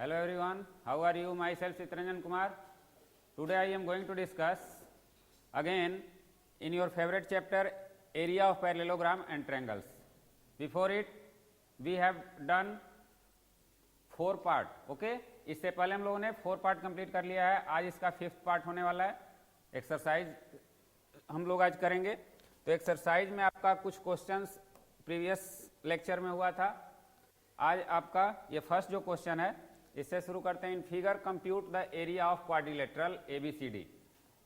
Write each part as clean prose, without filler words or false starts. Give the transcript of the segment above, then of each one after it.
Hello everyone, how are you? Myself Chitranjan Kumar. Today I am going to discuss again in your favorite chapter area of parallelogram and triangles. Before it we have done 4 part. Okay, इससे पहले हम लोगों ने 4 part complete कर लिया है. आज इसका 5th पार्ट होने वाला है. एक्सरसाइज हम लोग आज करेंगे. तो एक्सरसाइज में आपका कुछ क्वेश्चंस प्रीवियस लेक्चर में हुआ था. आज आपका ये फर्स्ट जो क्वेश्चन है इससे शुरू करते हैं. In figure compute the area of quadrilateral ABCD.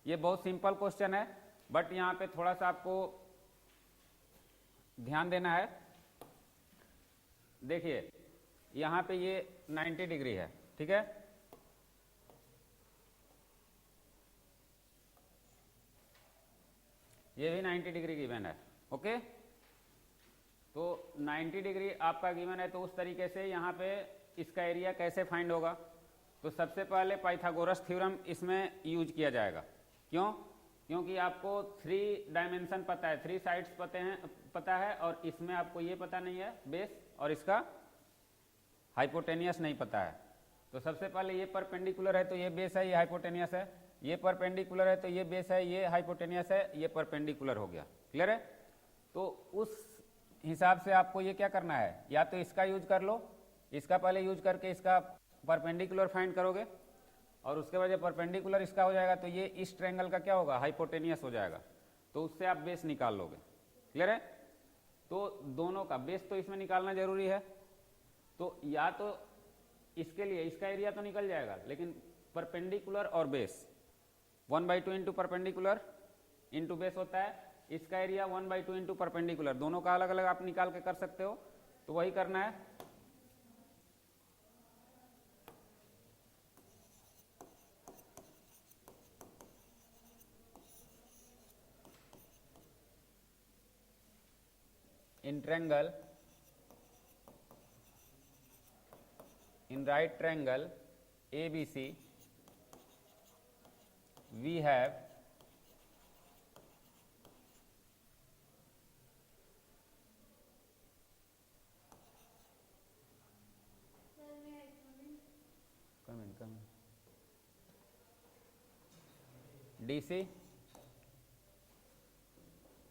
ये बहुत सिंपल क्वेश्चन है बट यहाँ पे थोड़ा सा आपको ध्यान देना है. देखिए यहाँ पे ये 90 डिग्री है, ठीक है. ये भी 90 डिग्री गिवन है. ओके, तो 90 डिग्री आपका गिवन है. तो उस तरीके से यहाँ पे इसका एरिया कैसे फाइंड होगा. तो सबसे पहले पाइथागोरस थ्योरम इसमें यूज किया जाएगा. क्यों? क्योंकि आपको 3 डायमेंशन पता है, 3 साइड्स पता है और इसमें आपको ये पता नहीं है बेस और इसका हाइपोटेनियस नहीं पता है. तो सबसे पहले ये परपेंडिकुलर है तो ये बेस है, ये हाइपोटेनियस है. ये परपेंडिकुलर है तो ये बेस है, ये हाइपोटेनियस है, ये परपेंडिकुलर हो गया. क्लियर है? तो उस हिसाब से आपको ये क्या करना है, या तो इसका यूज कर लो, इसका पहले यूज करके इसका परपेंडिकुलर फाइंड करोगे और उसके बाद जब परपेंडिकुलर इसका हो जाएगा तो ये इस ट्रायंगल का क्या होगा, हाइपोटेनियस हो जाएगा. तो उससे आप बेस निकाल लोगे. क्लियर है? तो दोनों का बेस तो इसमें निकालना जरूरी है. तो या तो इसके लिए इसका एरिया तो निकल जाएगा लेकिन परपेंडिकुलर और base 1/2 into perpendicular into base होता है. इसका एरिया 1/2 इंटू परपेंडिकुलर, दोनों का अलग अलग आप निकाल के कर सकते हो. तो वही करना है. In triangle, in right triangle ABC, we have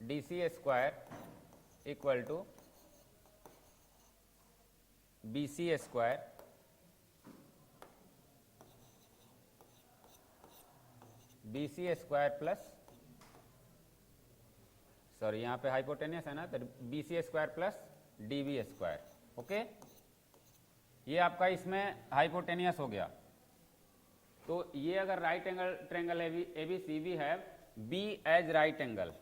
DC square equal to BC square plus, sorry यहाँ पे हाइपोटेनियस है ना, तो BC square plus DB square. Okay, ये आपका इसमें हाइपोटेनियस हो गया. तो ये अगर right angle triangle ABC we have B as right angle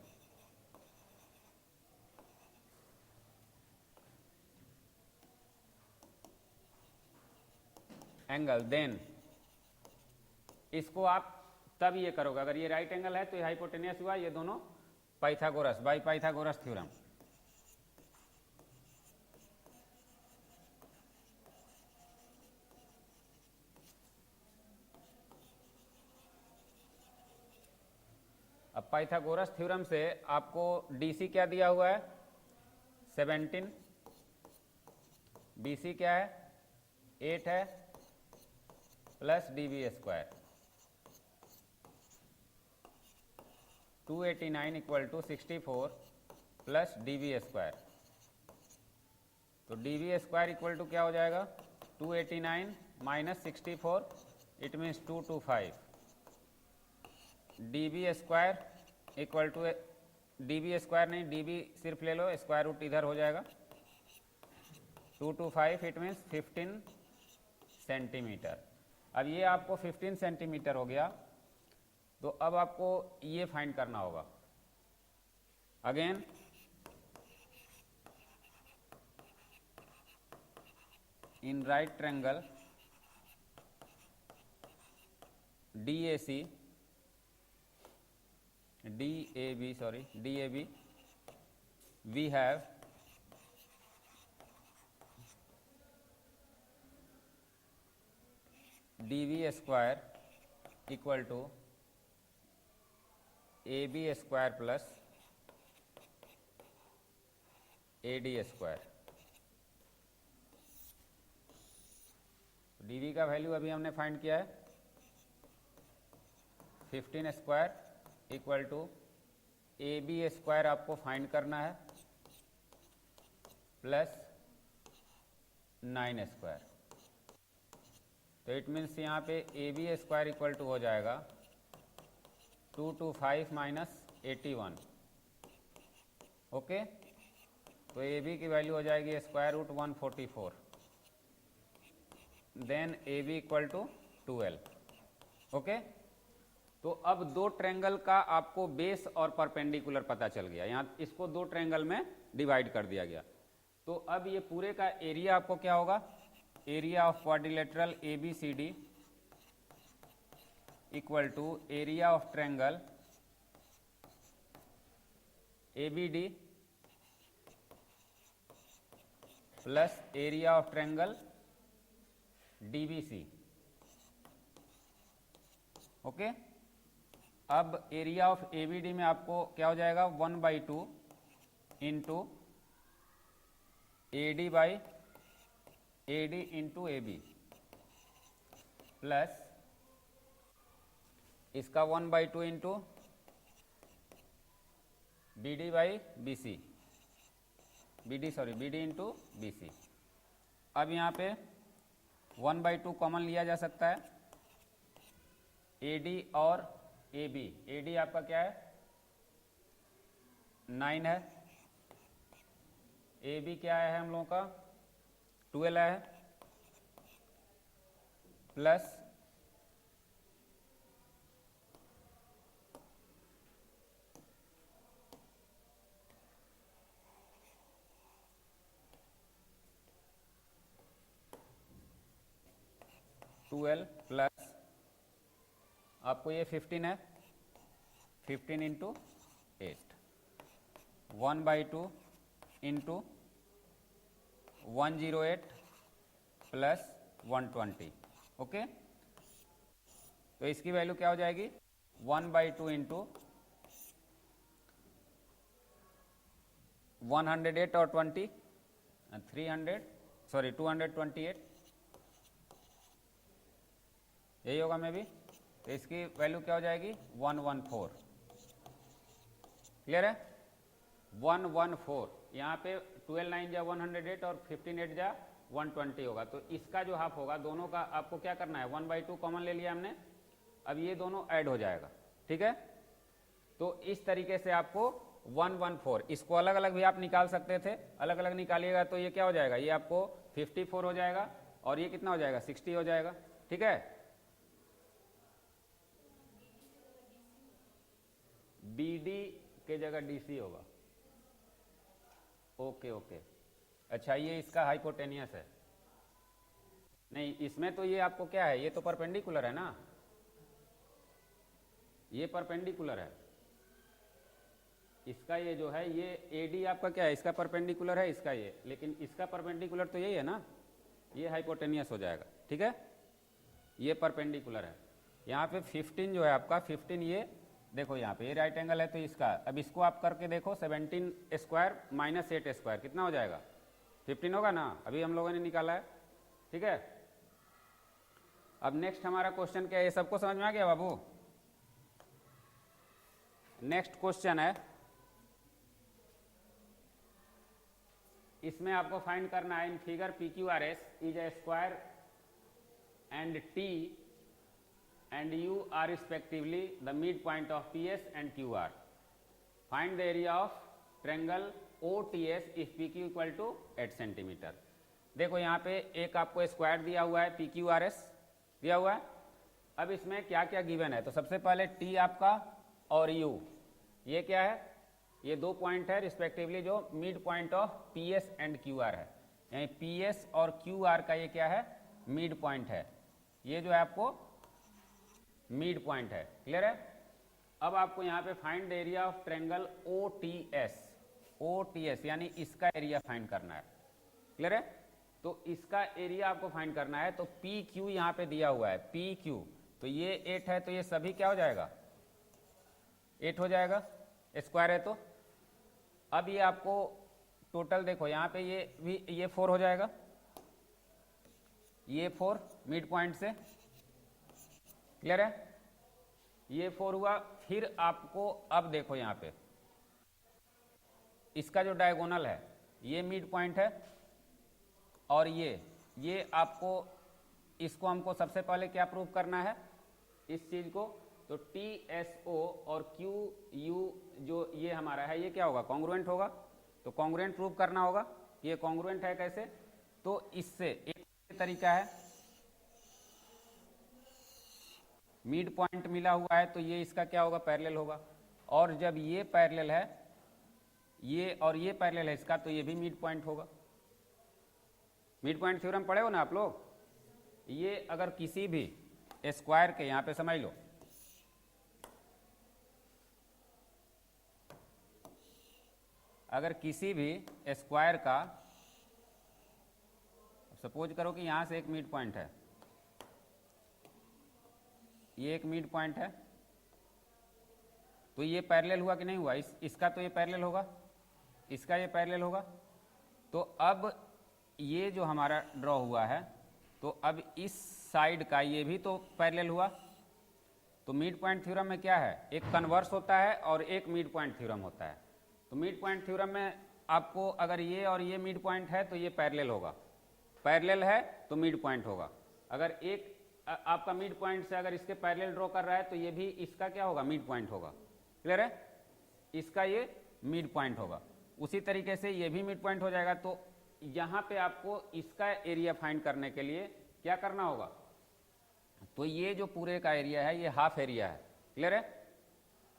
then इसको आप तब ये करोगे, अगर ये राइट एंगल है तो ये हाइपोटेनियस हुआ. ये दोनों पाइथागोरस बाय पाइथागोरस थ्योरम. अब पाइथागोरस थ्योरम से आपको DC क्या दिया हुआ है, 17. BC क्या है, 8 है, plus DB square 289 equal to 64 plus DB square. तो DB स्क्वायर इक्वल टू क्या हो जाएगा, 289 minus 64, it means 225. DB square equal to DB square नहीं, DB सिर्फ ले लो, स्क्वायर रूट इधर हो जाएगा. 225 इट मीन्स 15 सेंटीमीटर. अब ये आपको 15 सेंटीमीटर हो गया. तो अब आपको ये फाइंड करना होगा. Again in right triangle DAB we have DB square equal to AB square plus AD square. DV का वैल्यू अभी हमने फाइंड किया है 15 square equal to AB square आपको फाइंड करना है प्लस 9 स्क्वायर। तो इट मीन्स यहाँ पे AB स्क्वायर इक्वल टू हो जाएगा 225 माइनस 81। ओके, तो AB की वैल्यू हो जाएगी square root 144, then AB equal to 12। Okay, तो अब दो ट्रायंगल का आपको बेस और परपेंडिकुलर पता चल गया। यहाँ इसको दो ट्रायंगल में डिवाइड कर दिया गया। तो अब ये पूरे का एरिया आपको क्या होगा, area of quadrilateral ABCD equal to area of triangle ABD plus area of triangle DBC। Okay, अब एरिया ऑफ ABD में आपको क्या हो जाएगा 1/2 into AD by AD into AB plus इसका 1/2 into BD by BC, BD into BC। अब यहाँ पे 1/2 कॉमन लिया जा सकता है, AD और AB। AD आपका क्या है 9 है, AB क्या है हम लोगों का 12 है, प्लस प्लस आपको ये 15 है, 15 इंटू 8, 1/2 इंटू 108 प्लस 120। ओके, तो इसकी वैल्यू क्या हो जाएगी 1/2 इंटू 108 और 20 228, यही होगा मे भी। तो इसकी वैल्यू क्या हो जाएगी 114। क्लियर है, 114। यहाँ पे 12 9 जा 108 और 15 8 जा 120 होगा। तो इसका जो हाफ होगा दोनों का आपको क्या करना है 1/2 कॉमन ले लिया हमने, अब ये दोनों ऐड हो जाएगा। ठीक है, तो इस तरीके से आपको 114, इसको अलग अलग भी आप निकाल सकते थे, अलग अलग निकालिएगा तो ये क्या हो जाएगा, ये आपको 54 हो जाएगा और ये कितना हो जाएगा 60 हो जाएगा। ठीक है, BD के जगह DC होगा। ओके ओके, अच्छा ये इसका हाइपोटेनियस है, नहीं इसमें तो ये आपको क्या है, ये तो परपेंडिकुलर है ना, ये परपेंडिकुलर है, इसका ये जो है ये AD आपका क्या है, इसका परपेंडिकुलर है इसका ये, लेकिन इसका परपेंडिकुलर तो यही है ना, ये हाइपोटेनियस हो जाएगा। ठीक है, ये परपेंडिकुलर है। यहाँ पे 15 जो है आपका 15, ये देखो यहाँ पे ये राइट एंगल है तो इसका, अब इसको आप करके देखो 17 स्क्वायर माइनस 8 स्क्वायर कितना हो जाएगा 15 होगा ना, अभी हम लोगों ने निकाला है। ठीक है, अब नेक्स्ट हमारा क्वेश्चन क्या है, ये सबको समझ में आ गया बाबू। नेक्स्ट क्वेश्चन है, इसमें आपको फाइंड करना है in figure PQRS is a square and T and U are respectively the midpoint of PS and QR. Find the area of triangle OTS if PQ equal to 8 cm. देखो यहाँ पे एक आपको स्क्वायर दिया हुआ है PQRS दिया हुआ है। अब इसमें क्या क्या गिवन है, तो सबसे पहले T आपका और U, ये क्या है, ये दो पॉइंट है रिस्पेक्टिवली जो mid point of PS and QR है, यानी PS और QR का ये क्या है मिड पॉइंट है, ये जो है आपको मिड पॉइंट है। क्लियर है, अब आपको यहाँ पे find the area of triangle OTS यानी इसका एरिया फाइंड करना है। क्लियर है, तो इसका एरिया आपको फाइंड करना है, तो PQ यहाँ पे दिया हुआ है PQ, तो ये 8 है तो ये सभी क्या हो जाएगा 8 हो जाएगा, स्क्वायर है तो। अब ये आपको टोटल देखो यहाँ पे ये भी ये 4 हो जाएगा, ये 4 मिड पॉइंट से, क्लियर है, ये 4 हुआ। फिर आपको अब देखो यहाँ पे इसका जो डायगोनल है ये मिड पॉइंट है, और ये आपको इसको हमको सबसे पहले क्या प्रूव करना है इस चीज को, तो TSO और QU जो ये हमारा है ये क्या होगा, कॉन्ग्रुएंट होगा। तो कॉन्ग्रुएंट प्रूव करना होगा कि ये कॉन्ग्रुएंट है। कैसे, तो इससे एक तरीका है, मिड पॉइंट मिला हुआ है तो ये इसका क्या होगा, पैरेलल होगा। और जब ये पैरेलल है, ये और ये पैरेलल है इसका, तो ये भी मिड पॉइंट होगा। मिड पॉइंट थ्योरम पढ़े हो ना आप लोग। ये अगर किसी भी स्क्वायर के, यहां पे समझ लो, अगर किसी भी स्क्वायर का, सपोज करो कि यहां से एक मिड पॉइंट है, ये एक मिड पॉइंट है, तो ये पैरेलल हुआ कि नहीं हुआ, इसका तो ये पैरेलल होगा, इसका ये पैरेलल होगा। तो अब ये जो हमारा ड्रॉ हुआ है, तो अब इस साइड का ये भी तो पैरेलल हुआ। तो मिड पॉइंट थ्योरम में क्या है, एक कन्वर्स होता है और एक मिड पॉइंट थ्योरम होता है। तो मिड पॉइंट थ्योरम में आपको अगर ये और ये मिड पॉइंट है तो ये पैरेलल होगा, पैरेलल है तो मिड पॉइंट होगा। अगर एक आपका मिड पॉइंट से अगर इसके पैरेलल ड्रॉ कर रहा है तो ये भी इसका क्या होगा, मिड पॉइंट होगा, क्लियर है, इसका ये मिड पॉइंट होगा। उसी तरीके से ये भी मिड पॉइंट हो जाएगा। तो यहाँ पे आपको इसका एरिया फाइंड करने के लिए क्या करना होगा, तो ये जो पूरे का एरिया है ये हाफ एरिया है, क्लियर है,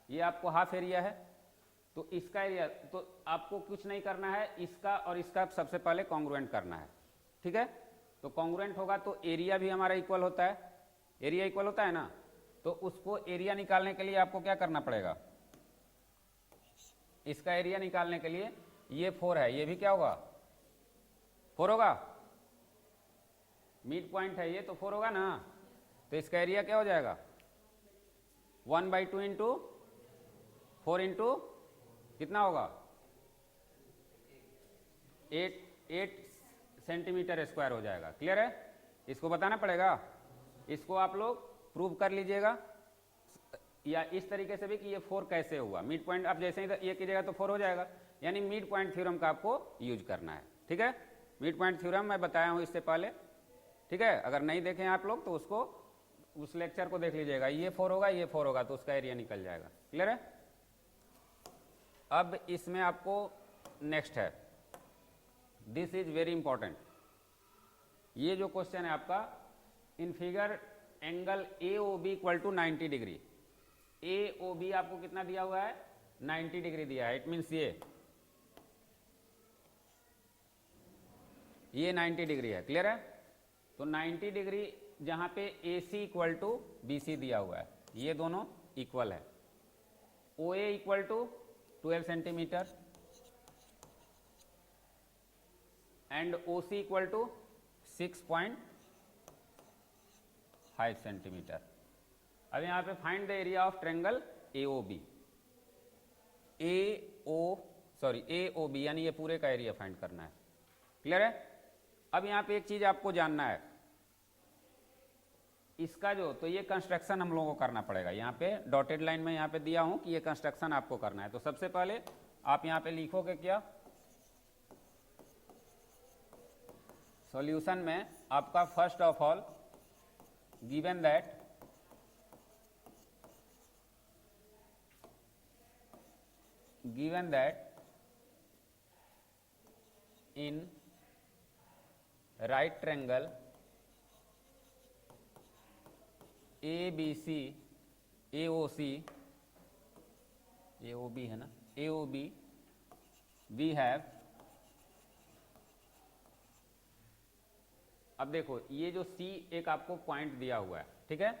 ये आपको हाफ एरिया है। तो इसका एरिया, तो आपको कुछ नहीं करना है, इसका और इसका सबसे पहले कॉन्ग्रुएंट करना है, ठीक है। तो कॉन्ग्रुएंट होगा तो एरिया भी हमारा इक्वल होता है, एरिया इक्वल होता है ना। तो उसको एरिया निकालने के लिए आपको क्या करना पड़ेगा, इसका एरिया निकालने के लिए ये 4 है, ये भी क्या होगा, 4 होगा, मिड पॉइंट है ये तो 4 होगा ना। तो इसका एरिया क्या हो जाएगा, 1/2 इंटू 4 इंटू कितना होगा, 8 सेंटीमीटर स्क्वायर हो जाएगा, क्लियर है। इसको बताना पड़ेगा, इसको आप लोग प्रूव कर लीजिएगा, या इस तरीके से भी कि ये 4 कैसे हुआ। मिड पॉइंट आप जैसे ही ये कीजिएगा तो 4 हो जाएगा, यानी मिड पॉइंट थ्योरम का आपको यूज करना है, ठीक है। मिड पॉइंट थ्योरम मैं बताया हूं इससे पहले, ठीक है। अगर नहीं देखें आप लोग तो उसको, उस लेक्चर को देख लीजिएगा। ये 4 होगा, ये 4 होगा, तो उसका एरिया निकल जाएगा, क्लियर है। अब इसमें आपको नेक्स्ट है, दिस इज वेरी इंपॉर्टेंट। ये जो क्वेश्चन है आपका, in figure angle AOB equal to 90 degree. AOB आपको कितना दिया हुआ है, 90 डिग्री दिया है। इट मीन्स ये 90 डिग्री है, क्लियर है। तो 90 डिग्री जहां पे AC इक्वल टू BC दिया हुआ है, ये दोनों इक्वल है। OA equal to 12 centimetre and OC equal to 6.5 centimetre. अब यहां पे find the area of triangle AOB। AOB यानी ये पूरे का एरिया फाइंड करना है, क्लियर है। अब यहां पे एक चीज आपको जानना है, इसका जो, तो ये कंस्ट्रक्शन हम लोगों को करना पड़ेगा। यहाँ पे डॉटेड लाइन में यहाँ पे दिया हूं कि ये कंस्ट्रक्शन आपको करना है। तो सबसे पहले आप यहाँ पे लिखोगे क्या, सॉल्यूशन में आपका first of all given that in right triangle ABC AOC AOB है ना, AOB वी हैव, अब देखो ये जो C एक आपको पॉइंट दिया हुआ है, ठीक है।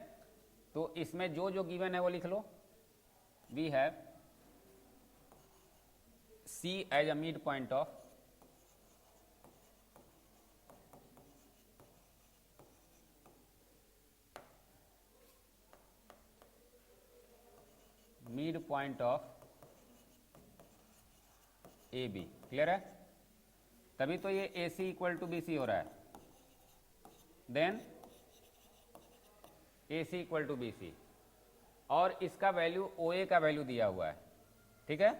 तो इसमें जो जो गिवन है वो लिख लो। We have C as a mid point of AB, clear है। तभी तो ये AC इक्वल टू BC हो रहा है। Then AC equal to BC, और इसका वैल्यू OA का वैल्यू दिया हुआ है, ठीक है,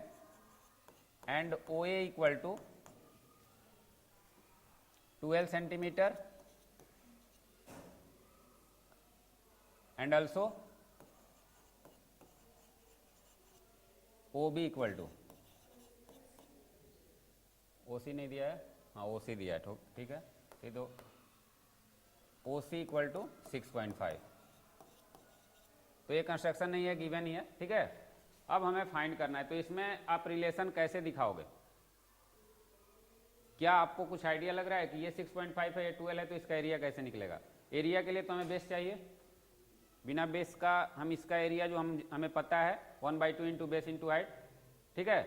and OA equal to 12 centimetre and also OB equal to, OC नहीं दिया है, हाँ OC दिया है, ठीक है, ये तो OC इक्वल टू 6.5। तो ये कंस्ट्रक्शन नहीं है, गिवन ही है, ठीक है। अब हमें फाइंड करना है, तो इसमें आप रिलेशन कैसे दिखाओगे? क्या आपको कुछ आइडिया लग रहा है कि ये 6.5 है, ये 12 है, तो इसका एरिया कैसे निकलेगा? एरिया के लिए तो हमें बेस चाहिए, बिना बेस का हम इसका एरिया जो हमें पता है 1/2 इंटू बेस इंटू हाइट, ठीक है,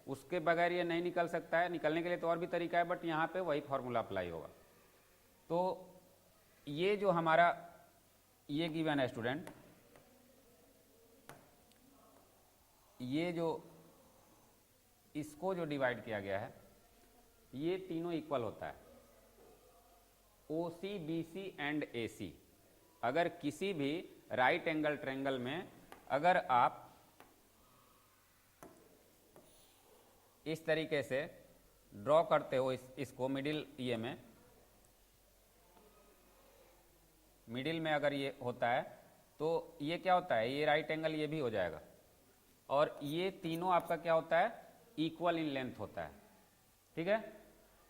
उसके बगैर ये नहीं निकल सकता है। निकलने के लिए तो और भी तरीका है, बट यहाँ पे वही फॉर्मूला अप्लाई होगा। तो ये जो हमारा ये गिवन है स्टूडेंट, ये जो इसको जो डिवाइड किया गया है, ये तीनों इक्वल होता है, OC, BC एंड AC। अगर किसी भी राइट एंगल ट्रायंगल में अगर आप इस तरीके से ड्रॉ करते हो इसको मिडिल ये में, मिडिल में अगर ये होता है तो ये क्या होता है, ये राइट एंगल ये भी हो जाएगा, और ये तीनों आपका क्या होता है, इक्वल इन लेंथ होता है, ठीक है।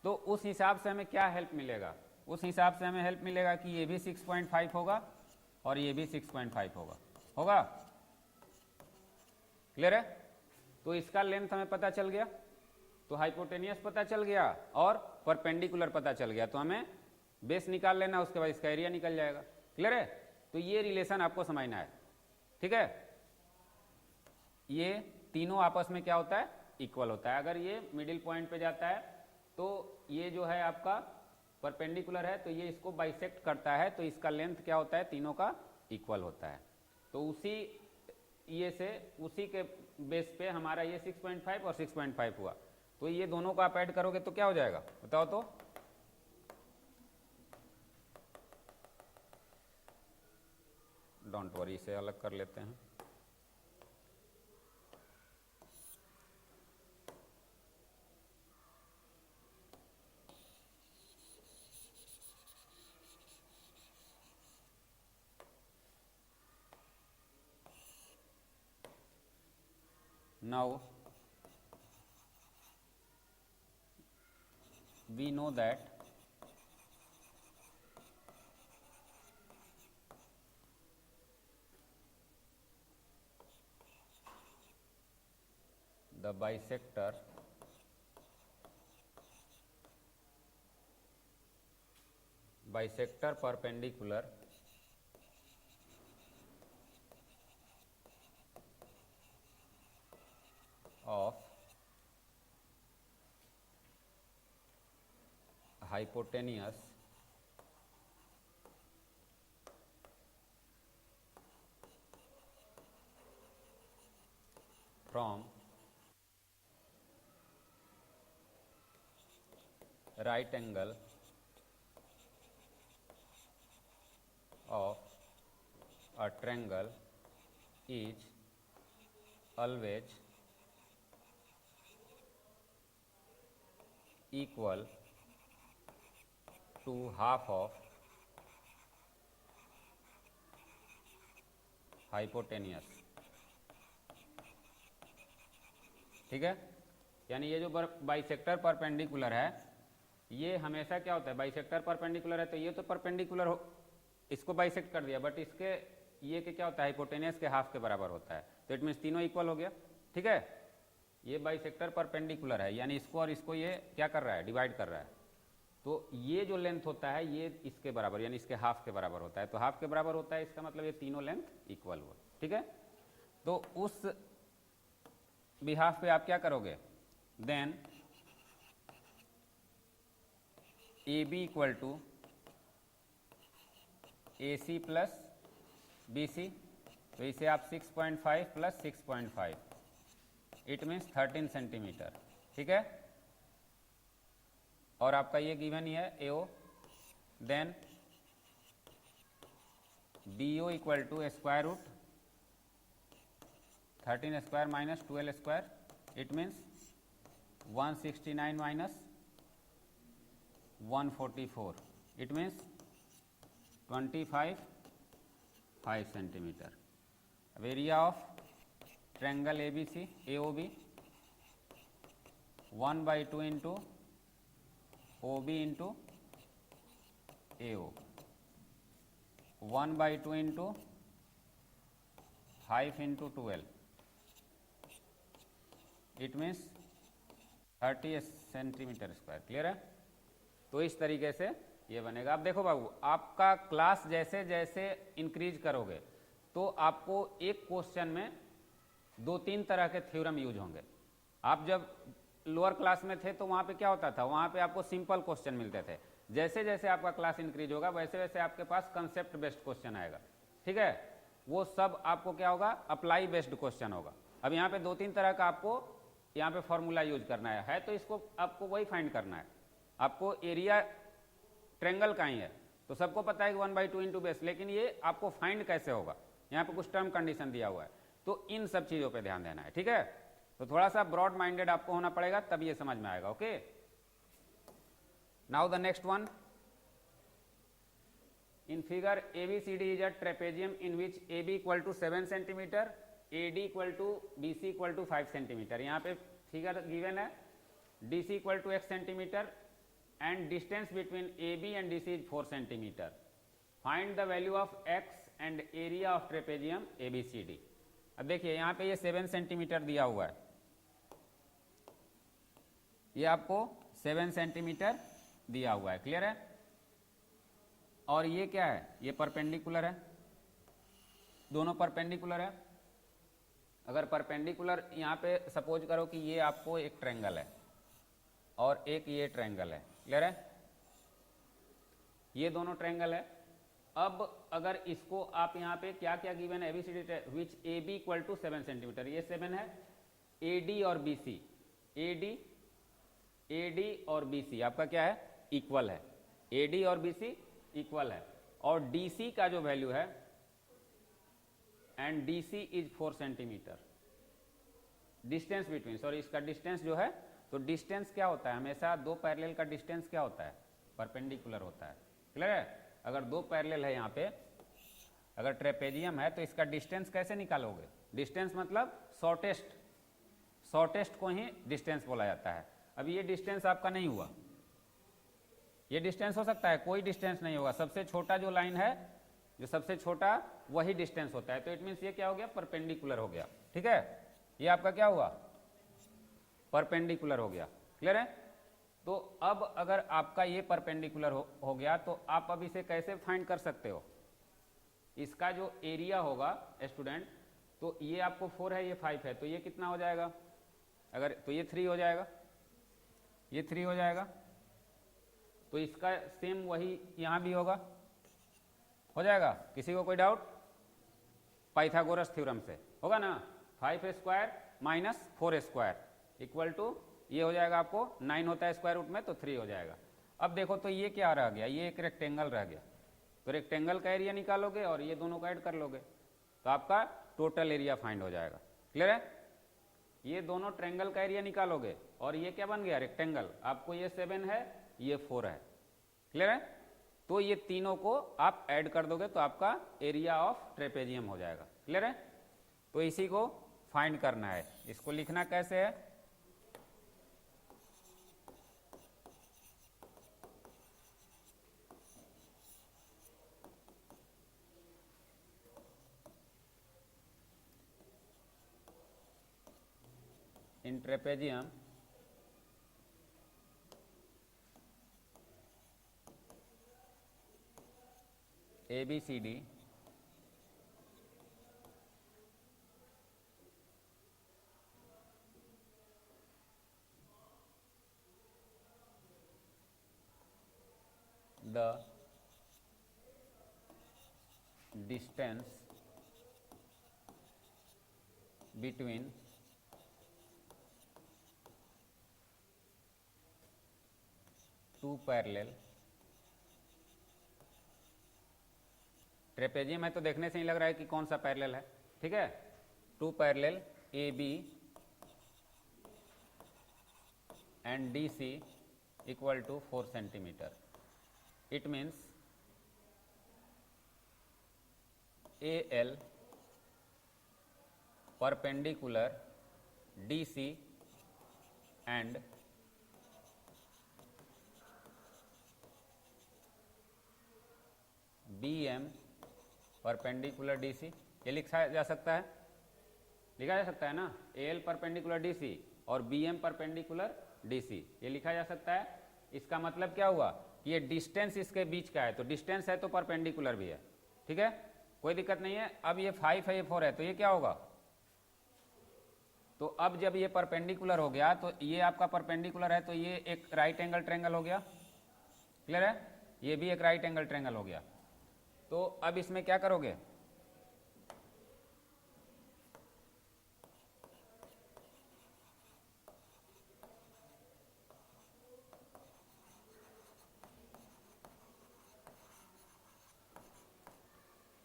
तो उस हिसाब से हमें क्या हेल्प मिलेगा? उस हिसाब से हमें हेल्प मिलेगा कि ये भी 6.5 होगा और ये भी 6.5 होगा। क्लियर है? तो इसका लेंथ हमें पता चल गया, तो हाइपोटेनियस पता चल गया और परपेंडिकुलर पता चल गया, तो हमें बेस निकाल लेना, उसके बाद इसका एरिया निकल जाएगा। क्लियर है? तो ये रिलेशन आपको समझना है, ठीक है। ये तीनों आपस में क्या होता है, इक्वल होता है। अगर ये मिडिल पॉइंट पे जाता है तो ये जो है आपका परपेंडिकुलर है, तो ये इसको बाइसेक्ट करता है, तो इसका लेंथ क्या होता है, तीनों का इक्वल होता है। तो उसी ये से उसी के बेस पे हमारा ये 6.5 और 6.5 हुआ, तो ये दोनों को आप ऐड करोगे तो क्या हो जाएगा बताओ तो? डोंट वरी, इसे अलग कर लेते हैं। Now we know that the bisector perpendicular of hypotenuse from right angle of a triangle is always equal to half of hypotenuse, ठीक है। यानी ये जो बाइसेक्टर परपेंडिकुलर है, ये हमेशा क्या होता है, बाइसेक्टर परपेंडिकुलर है तो ये तो परपेंडिकुलर हो, इसको बाइसेक्ट कर दिया, बट इसके ये के क्या होता है, हाइपोटेनियस के हाफ के बराबर होता है, तो इट मीन्स तीनों इक्वल हो गया, ठीक है। ये बाइसेक्टर परपेंडिकुलर है, यानी इसको और इसको ये क्या कर रहा है, डिवाइड कर रहा है, तो ये जो लेंथ होता है ये इसके बराबर यानी इसके हाफ के बराबर होता है, तो हाफ के बराबर होता है, इसका मतलब ये तीनों लेंथ इक्वल हुआ, ठीक है। तो उस बिहाफ पे आप क्या करोगे, then AB equal to AC plus BC, तो इसे आप 6.5 प्लस 6.5 इट मीन्स 13 सेंटीमीटर, ठीक है। और आपका ये गिवन ही है AO, then DO equal to square root 13 square minus 12 square, it means 169 minus 144, it means 5 centimetre. अब area of triangle ABC AOB 1/2 into OB into AO 1/2 into 5 into 12, it means 30 centimetre square. Clear है? तो इस तरीके से ये बनेगा। अब देखो बाबू, आपका क्लास जैसे जैसे इंक्रीज करोगे तो आपको एक क्वेश्चन में 2-3 तरह के थ्योरम यूज होंगे। आप जब लोअर क्लास में थे तो वहाँ पे क्या होता था, वहाँ पे आपको सिंपल क्वेश्चन मिलते थे। जैसे जैसे आपका क्लास इंक्रीज होगा वैसे वैसे आपके पास कंसेप्ट बेस्ड क्वेश्चन आएगा। ठीक है? वो सब आपको क्या होगा, अप्लाई बेस्ड क्वेश्चन होगा। अब यहाँ पे 2-3 तरह का आपको यहाँ पे फॉर्मूला यूज करना है तो इसको आपको वही फाइंड करना है। आपको एरिया ट्रेंगल का ही है तो सबको पता है कि 1/2 इंटू बेस, लेकिन ये आपको फाइंड कैसे होगा, यहाँ पे कुछ टर्म कंडीशन दिया हुआ है। तो इन सब चीज़ों पे ध्यान देना है। ठीक है? तो थोड़ा सा ब्रॉड माइंडेड आपको होना पड़ेगा, तब ये समझ में आएगा। Okay, now the next one. In figure ABCD is a trapezium in which AB equal to 7 centimetre, AD equal to BC equal to 5 centimetre. यहाँ पे फिगर गिवन है, DC equal to x centimetre and distance between AB and DC is 4 centimeter. Find the value of x and area of trapezium ABCD. अब देखिए यहाँ पे ये 7 centimetre दिया हुआ है, ये आपको 7 सेंटीमीटर दिया हुआ है। क्लियर है? और ये क्या है, ये परपेंडिकुलर है, दोनों परपेंडिकुलर है। अगर परपेंडिकुलर यहाँ पे सपोज करो कि ये आपको एक ट्रायंगल है और एक ये ट्रायंगल है। क्लियर है? ये दोनों ट्रायंगल है। अब अगर इसको आप यहाँ पे क्या क्या गिवन है, ABCD which AB equal to 7 centimetre, ये 7 है। AD और BC, AD और BC आपका क्या है, इक्वल है। AD और BC इक्वल है। और DC का जो वैल्यू है, and DC is 4 centimetre. Distance between, sorry, इसका डिस्टेंस जो है, तो डिस्टेंस क्या होता है, हमेशा दो पैरेलल का डिस्टेंस क्या होता है, परपेंडिकुलर होता है। क्लियर है? अगर दो पैरेलल है यहाँ पे, अगर ट्रेपेजियम है तो इसका डिस्टेंस कैसे निकालोगे, डिस्टेंस मतलब शॉर्टेस्ट को ही डिस्टेंस बोला जाता है। अब ये डिस्टेंस आपका नहीं हुआ, ये डिस्टेंस हो सकता है, कोई डिस्टेंस नहीं होगा, सबसे छोटा जो लाइन है, जो सबसे छोटा वही डिस्टेंस होता है। तो इट मीन्स ये क्या हो गया, परपेंडिकुलर हो गया। ठीक है? ये आपका क्या हुआ, परपेंडिकुलर हो गया। क्लियर है? तो अब अगर आपका ये परपेंडिकुलर हो गया तो आप अब इसे कैसे फाइंड कर सकते हो, इसका जो एरिया होगा स्टूडेंट, तो ये आपको 4 है, ये 5 है, तो ये कितना हो जाएगा, अगर तो ये 3 हो जाएगा, ये 3 हो जाएगा। तो इसका सेम वही यहाँ भी होगा, हो जाएगा। किसी को कोई डाउट? पाइथागोरस थ्योरम से होगा ना, 5 square minus 4 square equal to, ये हो जाएगा आपको 9 होता है स्क्वायर रूट में, तो 3 हो जाएगा। अब देखो तो ये क्या रह गया, ये एक रेक्टेंगल रह गया, तो रेक्टेंगल का एरिया निकालोगे और ये दोनों को ऐड कर लोगे तो आपका टोटल एरिया फाइंड हो जाएगा। क्लियर है? ये दोनों ट्रायंगल का एरिया निकालोगे और ये क्या बन गया, रेक्टेंगल। आपको ये 7 है, ये 4 है। क्लियर है? तो ये तीनों को आप ऐड कर दोगे तो आपका एरिया ऑफ ट्रेपेजियम हो जाएगा। क्लियर है? तो इसी को फाइंड करना है। इसको लिखना कैसे है, in trapezium ABCD the distance between two parallel trapezium है तो देखने से ही लग रहा है कि कौन सा पैरेलल है, ठीक है। Two parallel A B and D C equal to 4 centimetre. It means A L perpendicular DC and BM perpendicular DC, ये लिखा जा सकता है, लिखा जा सकता है ना, AL perpendicular DC और BM perpendicular DC, ये लिखा जा सकता है। इसका मतलब क्या हुआ कि ये डिस्टेंस इसके बीच का है, तो डिस्टेंस है तो परपेंडिकुलर भी है, ठीक है, कोई दिक्कत नहीं है। अब ये 5 है, ये 4 है, तो ये क्या होगा, तो अब जब ये परपेंडिकुलर हो गया तो ये आपका परपेंडिकुलर है, तो ये एक राइट एंगल ट्रायंगल हो गया, क्लियर है, ये भी एक राइट एंगल ट्रायंगल हो गया। तो अब इसमें क्या करोगे,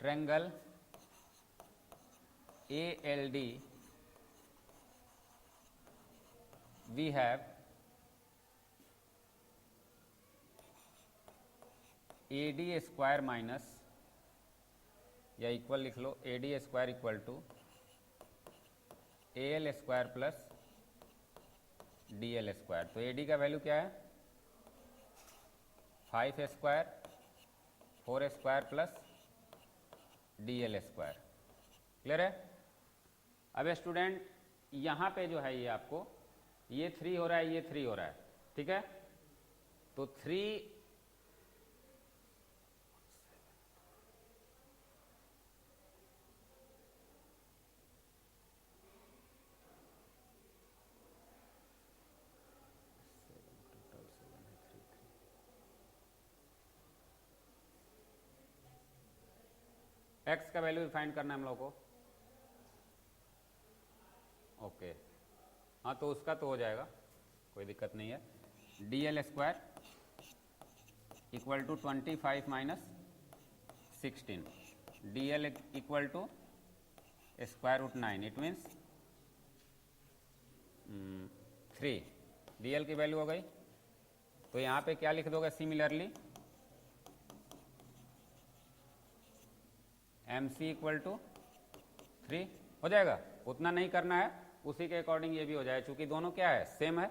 triangle ALD we have AD square minus, या इक्वल लिख लो, AD square equal to AL square plus DL square. तो AD का वैल्यू क्या है, 5 square 4 square plus DL square, clear है। अब स्टूडेंट यहाँ पे जो है ये आपको ये 3 हो रहा है, ये 3 हो रहा है, ठीक है, तो 3 एक्स का वैल्यू फाइंड करना है हम लोग को, ओके, हाँ तो उसका तो हो जाएगा, कोई दिक्कत नहीं है। DL square equal to 25 minus 16, DL equal to square root 9, it means 3, DL की वैल्यू हो गई। तो यहाँ पे क्या लिख दोगे, सिमिलरली MC इक्वल टू 3 हो जाएगा, उतना नहीं करना है, उसी के अकॉर्डिंग ये भी हो जाए, चूंकि दोनों क्या है, सेम है।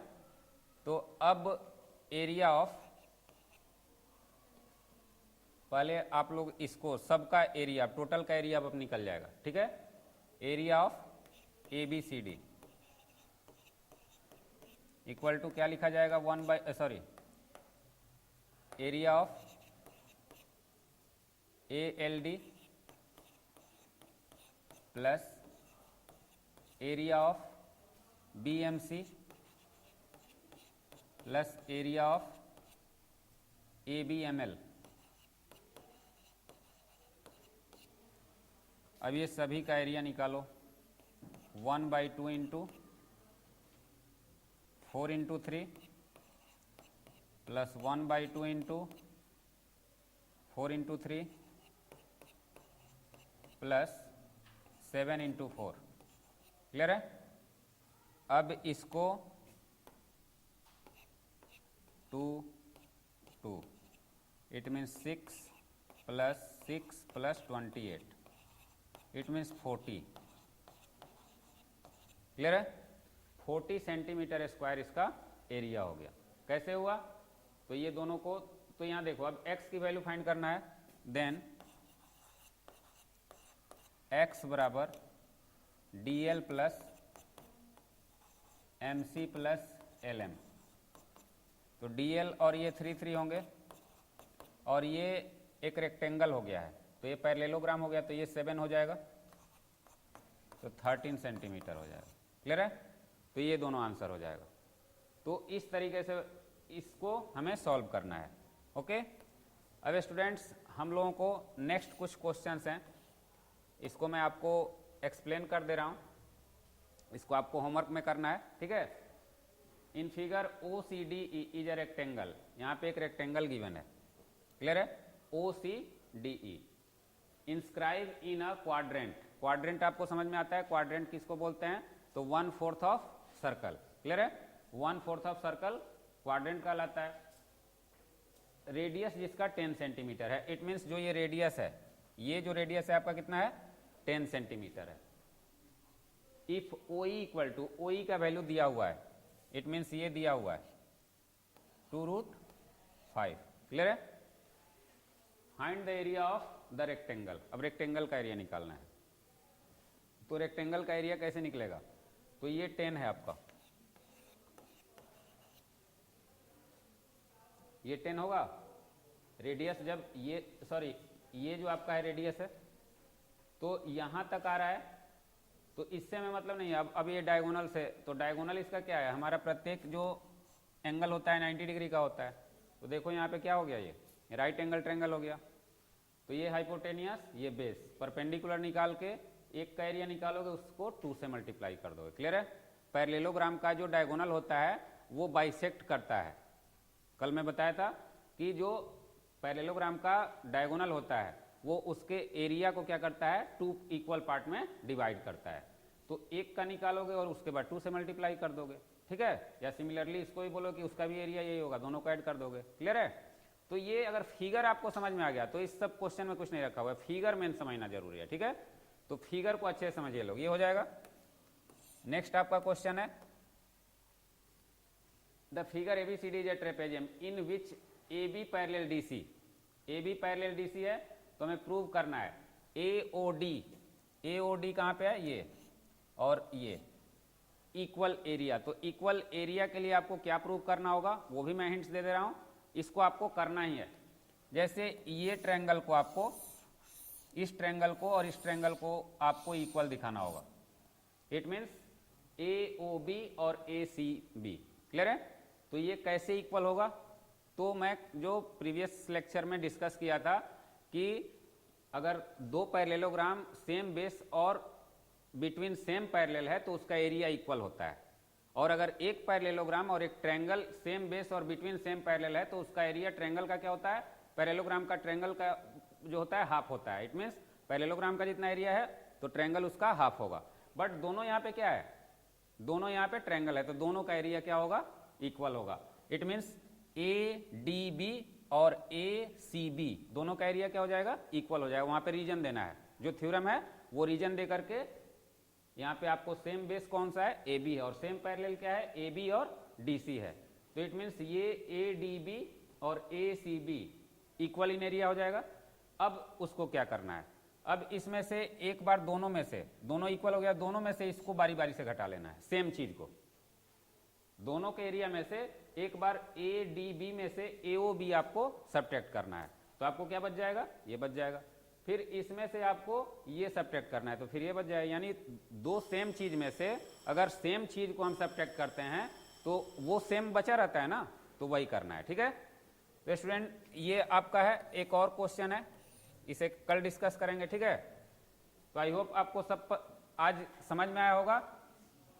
तो अब एरिया ऑफ, पहले आप लोग इसको सबका एरिया, टोटल का एरिया अब निकल जाएगा, ठीक है। Area of ABCD equal to क्या लिखा जाएगा, area of ALD plus area of BMC plus area of ABML। अब ये सभी का एरिया निकालो, 1/2 into 4 into 3 plus 1/2 into 4 into 3 plus 7 into 4, clear है। अब इसको 2 2, it means 6 plus 6 plus 28, it means 40, clear है। 40 सेंटीमीटर स्क्वायर इसका एरिया हो गया। कैसे हुआ, तो ये दोनों को, तो यहाँ देखो, अब x की वैल्यू फाइंड करना है, देन x बराबर DL plus MC plus LM। तो DL और ये 3 3 होंगे, और ये एक रेक्टेंगल हो गया है, तो ये पैरेललोग्राम हो गया, तो ये 7 हो जाएगा, तो 13 सेंटीमीटर हो जाएगा, क्लियर है। तो ये दोनों आंसर हो जाएगा। तो इस तरीके से इसको हमें सॉल्व करना है, ओके। अब स्टूडेंट्स हम लोगों को नेक्स्ट कुछ क्वेश्चंस हैं, इसको मैं आपको एक्सप्लेन कर दे रहा हूँ, इसको आपको होमवर्क में करना है, ठीक है। In figure OCDE is a rectangle, यहाँ पे एक रेक्टेंगल गिवन है, क्लियर है, OCDE। Inscribe in a quadrant, quadrant आपको समझ में आता है, क्वाड्रेंट किसको बोलते हैं, तो 1/4 ऑफ सर्कल, क्लियर है, 1/4 ऑफ सर्कल क्वाड्रेंट कहलाता है। रेडियस जिसका 10 सेंटीमीटर है, इट मीन्स जो ये रेडियस है, ये जो रेडियस है आपका कितना है, 10 सेंटीमीटर है। If OE equal to, OE का वैल्यू दिया हुआ है, इट मीन्स ये दिया हुआ है 2√5, क्लियर है। Find the area of the rectangle, अब रेक्टेंगल का एरिया निकालना है, तो रेक्टेंगल का एरिया कैसे निकलेगा, तो ये 10 है आपका, ये 10 होगा, रेडियस जब ये, सॉरी ये जो आपका है रेडियस है, तो यहां तक आ रहा है, तो इससे में मतलब नहीं है। अब ये डायगोनल से, तो डायगोनल इसका क्या है, हमारा प्रत्येक जो एंगल होता है 90 डिग्री का होता है, तो देखो यहाँ पे क्या हो गया, ये राइट एंगल ट्रायंगल हो गया, तो ये हाइपोटेनियस, ये बेस, परपेंडिकुलर निकाल के एक का एरिया निकालोगे, उसको 2 से मल्टीप्लाई कर दोगे, क्लियर है। पैरेललोग्राम का जो डायगोनल होता है वो बाइसेक्ट करता है, कल मैं बताया था कि जो पैरेललोग्राम का डायगोनल होता है वो उसके एरिया को क्या करता है, 2 इक्वल पार्ट में डिवाइड करता है, तो एक का निकालोगे और उसके बाद 2 से मल्टीप्लाई कर दोगे, ठीक है। या सिमिलरली इसको भी बोलो कि उसका भी एरिया यही होगा, दोनों को ऐड कर दोगे, क्लियर है। तो ये अगर फिगर आपको समझ में आ गया तो इस सब क्वेश्चन में कुछ नहीं रखा हुआ है, फिगर मेन समझना जरूरी है, ठीक है। तो फिगर को अच्छे से समझिए लोग, ये हो जाएगा। नेक्स्ट आपका क्वेश्चन है, the figure ABCD is a trapezium in which AB parallel DC, AB parallel DC है तो हमें प्रूव करना है AOD कहाँ पे है, ये और ये इक्वल एरिया, तो इक्वल एरिया के लिए आपको क्या प्रूव करना होगा वो भी मैं हिंट्स दे दे रहा हूं, इसको आपको करना ही है। जैसे ये ट्रायंगल को आपको, इस ट्रायंगल को और इस ट्रायंगल को आपको इक्वल दिखाना होगा, इट मीन्स AOB और ACB, क्लियर है। तो ये कैसे इक्वल होगा, तो मैं जो प्रीवियस लेक्चर में डिस्कस किया था कि अगर दो पैरेललोग्राम सेम बेस और बिटवीन सेम पैरेलल है तो उसका एरिया इक्वल होता है, और अगर एक पैरेललोग्राम और एक ट्रायंगल सेम बेस और बिटवीन सेम पैरेलल है तो उसका एरिया ट्रायंगल का क्या होता है, पैरेललोग्राम का ट्रायंगल का जो होता है हाफ होता है, इट मीन्स पैरेललोग्राम का जितना एरिया है तो ट्रायंगल उसका हाफ होगा। बट दोनों यहाँ पे क्या है, दोनों यहाँ पे ट्रायंगल है तो दोनों का एरिया क्या होगा, इक्वल होगा। इट मीन्स ADB और ACB दोनों का एरिया क्या हो जाएगा, इक्वल हो जाएगा। वहां पे रीजन देना है, जो थ्योरम है वो रीजन दे करके, यहाँ पे आपको सेम बेस कौन सा है, AB है, और सेम पैरेलल क्या है, AB और DC है, तो इट मीन्स ये ADB और ACB इक्वल इन एरिया हो जाएगा। अब उसको क्या करना है, अब इसमें से एक बार दोनों में से, दोनों इक्वल हो गया, दोनों में से इसको बारी बारी से घटा लेना है, सेम चीज को, दोनों के एरिया में से एक बार ADB में से AOB आपको सब्ट्रैक्ट करना है, तो आपको क्या बच जाएगा, ये बच जाएगा। फिर इसमें से आपको ये सब्ट्रैक्ट करना है तो फिर ये बच जाएगा। यानी दो सेम चीज में से अगर सेम चीज को हम सब्ट्रैक्ट करते हैं तो वो सेम बचा रहता है ना, तो वही करना है, ठीक है। तो स्टूडेंट ये आपका है, एक और क्वेश्चन है, इसे कल डिस्कस करेंगे, ठीक है। तो आई होप आपको सब आज समझ में आया होगा।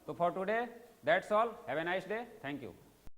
तो for today that's all, have a nice day, thank you.